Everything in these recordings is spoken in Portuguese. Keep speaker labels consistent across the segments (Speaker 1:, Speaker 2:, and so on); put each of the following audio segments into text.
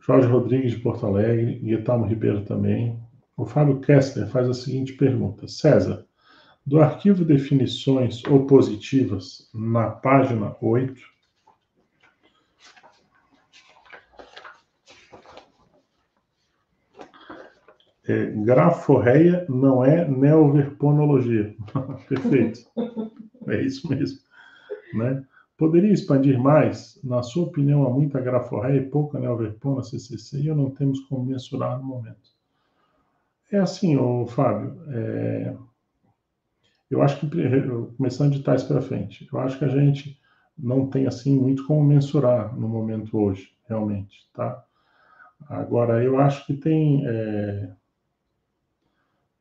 Speaker 1: Jorge Rodrigues de Porto Alegre, Guilherme Ribeiro também. O Fábio Kessler faz a seguinte pergunta: César, do arquivo definições opositivas na página 8, graforreia não é neoverponologia. Perfeito. É isso mesmo. Né? Poderia expandir mais? Na sua opinião, há muita graforreia e pouca neoverpona CCC e não temos como mensurar no momento. É assim, Fábio, eu acho que, começando de trás para frente, eu acho que a gente não tem assim muito como mensurar no momento hoje, realmente, tá? Agora, eu acho que tem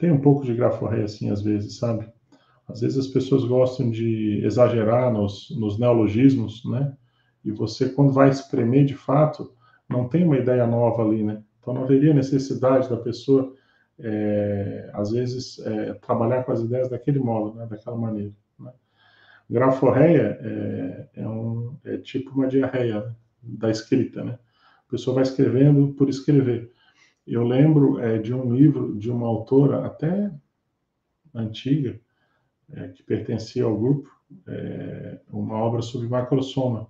Speaker 1: um pouco de graforreia assim às vezes, sabe? Às vezes as pessoas gostam de exagerar nos neologismos, né? E você, quando vai espremer de fato, não tem uma ideia nova ali, né? Então não haveria necessidade da pessoa, às vezes, trabalhar com as ideias daquele modo, né? Daquela maneira. Né? Graforreia é tipo uma diarreia, né? Da escrita, né? A pessoa vai escrevendo por escrever. Eu lembro de um livro de uma autora até antiga, que pertencia ao grupo, uma obra sobre macrosoma,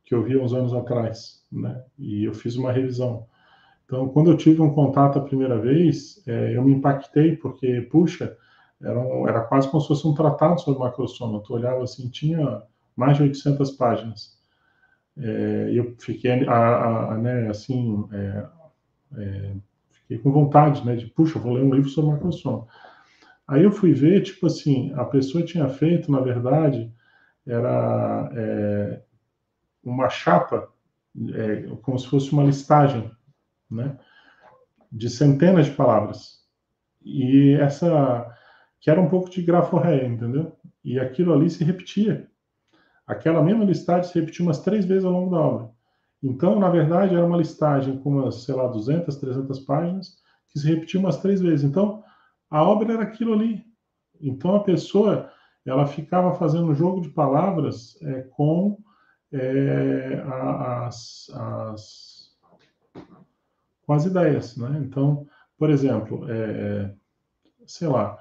Speaker 1: que eu vi uns anos atrás, né? E eu fiz uma revisão. Então, quando eu tive um contato a primeira vez, eu me impactei, porque, puxa, era quase como se fosse um tratado sobre macrosoma. Tu olhava assim, tinha mais de 800 páginas. E eu fiquei, né, assim, fiquei com vontade, né, de, puxa, vou ler um livro sobre macrosoma. Aí eu fui ver, tipo assim, a pessoa tinha feito, na verdade, era uma chapa, como se fosse uma listagem, né, de centenas de palavras. E que era um pouco de graforreia, entendeu? E aquilo ali se repetia. Aquela mesma listagem se repetia umas 3 vezes ao longo da obra. Então, na verdade, era uma listagem com umas, sei lá, 200, 300 páginas, que se repetia umas 3 vezes. Então, a obra era aquilo ali. Então, a pessoa, ela ficava fazendo um jogo de palavras com com as ideias, né? Então, por exemplo, sei lá,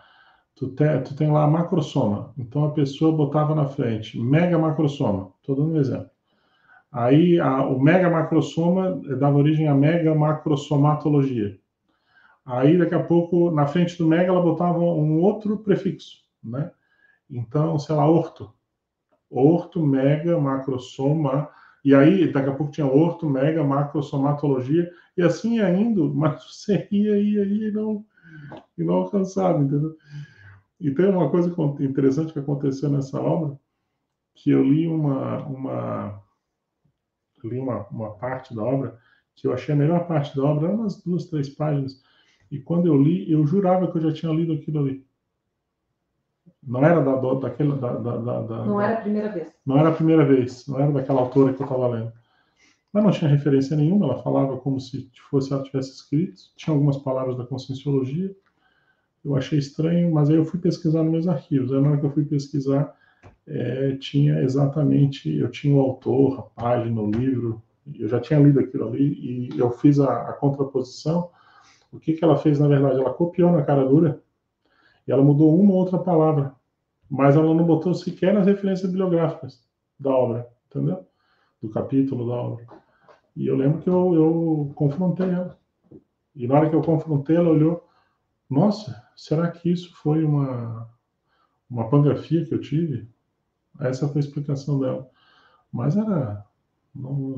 Speaker 1: tu tem lá a macrosoma, então a pessoa botava na frente mega macrosoma, estou dando um exemplo. Aí o mega macrosoma dava origem à mega macrosomatologia. Aí daqui a pouco, na frente do mega, ela botava um outro prefixo, né? Então, sei lá, orto, mega, macrosoma, e aí daqui a pouco tinha orto, mega, macrosomatologia, e assim ia indo, mas você ia e não alcançava, entendeu? E tem uma coisa interessante que aconteceu nessa obra, que eu li uma parte da obra, que eu achei a melhor parte da obra, umas 2, 3 páginas, e quando eu li, eu jurava que eu já tinha lido aquilo ali. Não era daquela...
Speaker 2: Não era a primeira vez.
Speaker 1: Não era a primeira vez, não era daquela autora que eu estava lendo. Mas não tinha referência nenhuma, ela falava como se fosse ela tivesse escrito, tinha algumas palavras da Conscienciologia, eu achei estranho, mas aí eu fui pesquisar nos meus arquivos. Aí na hora que eu fui pesquisar, tinha exatamente, eu tinha o autor, a página, o livro, eu já tinha lido aquilo ali, e eu fiz a contraposição. O que ela fez, na verdade? Ela copiou na cara dura, e ela mudou uma ou outra palavra, mas ela não botou sequer nas referências bibliográficas da obra, entendeu? Do capítulo da obra. E eu lembro que eu confrontei ela. E na hora que eu confrontei, ela olhou, nossa, será que isso foi uma pangrafia que eu tive? Essa foi a explicação dela. Mas era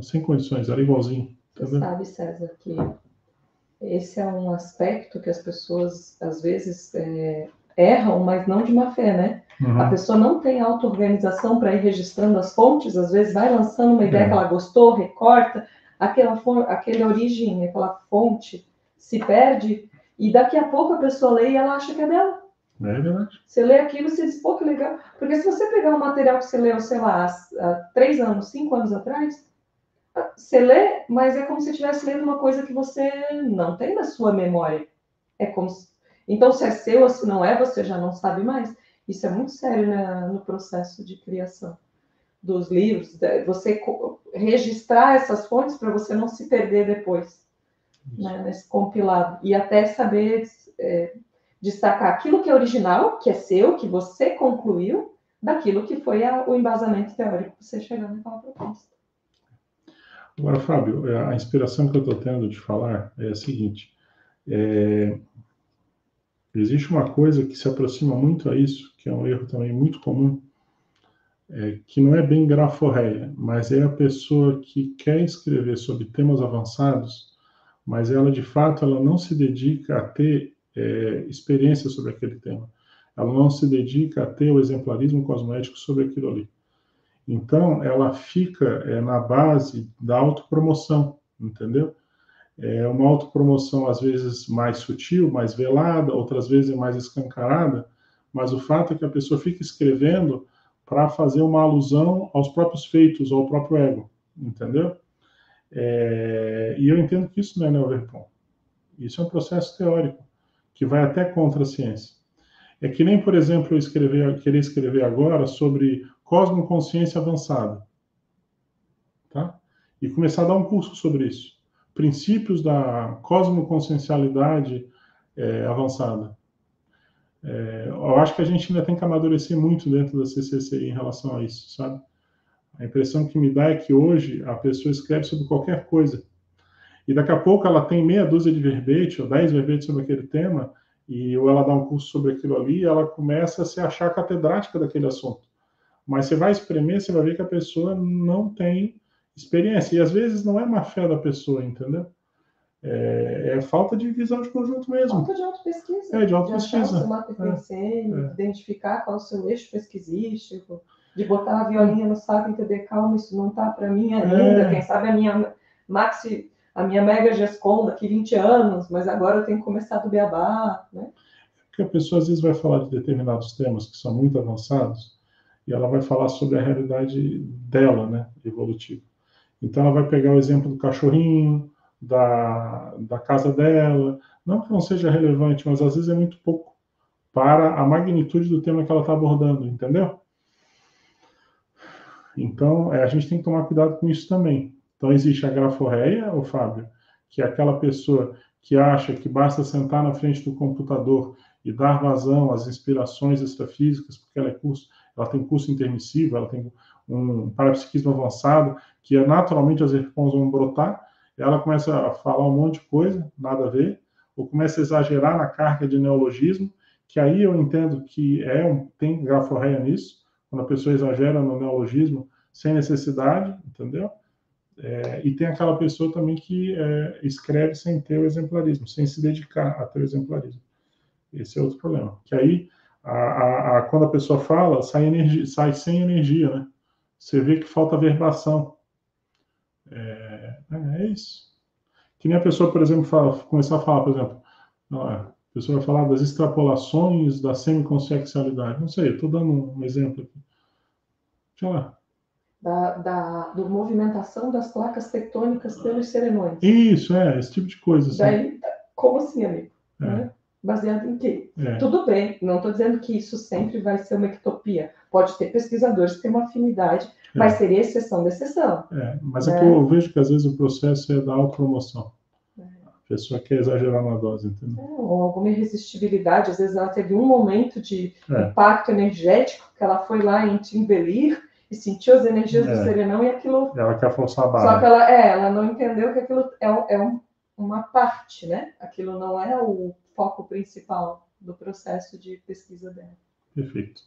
Speaker 1: sem condições, era igualzinho.
Speaker 2: Você sabe, César, que esse é um aspecto que as pessoas, às vezes, erram, mas não de má fé, né? Uhum. A pessoa não tem auto-organização para ir registrando as fontes, às vezes vai lançando uma ideia que ela gostou, recorta, aquela origem, aquela fonte se perde, e daqui a pouco a pessoa lê e ela acha que é dela.
Speaker 1: É verdade.
Speaker 2: Você lê aquilo e você diz, pô, que legal. Porque se você pegar um material que você leu, sei lá, há 3 anos, 5 anos atrás, você lê, mas é como se estivesse lendo uma coisa que você não tem na sua memória. É como se... Então, se é seu ou se não é, você já não sabe mais. Isso é muito sério, né, no processo de criação dos livros. Você registrar essas fontes para você não se perder depois. né, nesse compilado. E até saber destacar aquilo que é original, que é seu, que você concluiu, daquilo que foi o embasamento teórico para você chegar naquela proposta.
Speaker 1: Agora, Fábio, a inspiração que eu estou tendo de falar é a seguinte. Existe uma coisa que se aproxima muito a isso, que é um erro também muito comum, que não é bem graforreia, mas é a pessoa que quer escrever sobre temas avançados, mas ela, de fato, ela não se dedica a ter experiência sobre aquele tema. Ela não se dedica a ter o exemplarismo cosmético sobre aquilo ali. Então, ela fica na base da autopromoção, entendeu? É uma autopromoção, às vezes, mais sutil, mais velada, outras vezes mais escancarada, mas o fato é que a pessoa fica escrevendo para fazer uma alusão aos próprios feitos, ao próprio ego, entendeu? E eu entendo que isso não é neoverpon. Isso é um processo teórico, que vai até contra a ciência. É que nem, por exemplo, eu querer escrever agora sobre cosmoconsciência avançada, tá? E começar a dar um curso sobre isso. Princípios da cosmoconsciencialidade avançada. Eu acho que a gente ainda tem que amadurecer muito dentro da CCCI em relação a isso, sabe? A impressão que me dá é que hoje a pessoa escreve sobre qualquer coisa. E daqui a pouco ela tem meia dúzia de verbete, ou 10 verbetes sobre aquele tema, ou ela dá um curso sobre aquilo ali, e ela começa a se achar catedrática daquele assunto. Mas você vai espremer, você vai ver que a pessoa não tem experiência. E às vezes não é má fé da pessoa, entendeu? É falta de visão de conjunto mesmo.
Speaker 2: Falta de autopesquisa.
Speaker 1: De autopesquisa.
Speaker 2: De achar o seu matricensênio, identificar qual é o seu eixo pesquisístico, de botar a violinha no saco e entender, calma, isso não está para mim ainda. Quem sabe a minha mega GESCOM daqui 20 anos, mas agora eu tenho que começar do beabá, né?
Speaker 1: Porque a pessoa às vezes vai falar de determinados temas que são muito avançados e ela vai falar sobre a realidade dela, né, evolutiva. Então ela vai pegar o exemplo do cachorrinho, da casa dela, não que não seja relevante, mas às vezes é muito pouco para a magnitude do tema que ela está abordando, entendeu? Então a gente tem que tomar cuidado com isso também. Então existe a graforreia, o Fábio, que é aquela pessoa que acha que basta sentar na frente do computador e dar vazão às inspirações extrafísicas, porque ela tem curso intermissivo, ela tem um parapsiquismo avançado, que naturalmente as verpons vão brotar, ela começa a falar um monte de coisa, nada a ver, ou começa a exagerar na carga de neologismo, que aí eu entendo que tem graforreia nisso, quando a pessoa exagera no neologismo sem necessidade, entendeu? E tem aquela pessoa também que escreve sem ter o exemplarismo, sem se dedicar a ter o exemplarismo. Esse é outro problema. Que aí, quando a pessoa fala, sai sem energia, né? Você vê que falta verbação. É isso. Que nem a pessoa, por exemplo, começar a falar, por exemplo, a pessoa vai falar das extrapolações da semiconsciencialidade. Não sei, estou dando um exemplo aqui. Deixa lá.
Speaker 2: Do movimentação das placas tectônicas pelos serenões.
Speaker 1: Isso, esse tipo de coisa. Assim.
Speaker 2: Daí, como assim, amigo? Né? Baseado em quê? Tudo bem, não estou dizendo que isso sempre vai ser uma ectopia. Pode ter pesquisadores que têm uma afinidade, mas seria exceção da exceção.
Speaker 1: Mas é que eu vejo que às vezes o processo é da autopromoção. A pessoa quer exagerar na dose, entendeu?
Speaker 2: Ou alguma irresistibilidade, às vezes ela teve um momento de impacto energético, que ela foi lá em Timbelir e sentiu as energias do serenão e aquilo...
Speaker 1: Ela quer forçar a barra.
Speaker 2: Só que ela não entendeu que aquilo uma parte, né? Aquilo não é o foco principal do processo de pesquisa dela.
Speaker 1: Perfeito.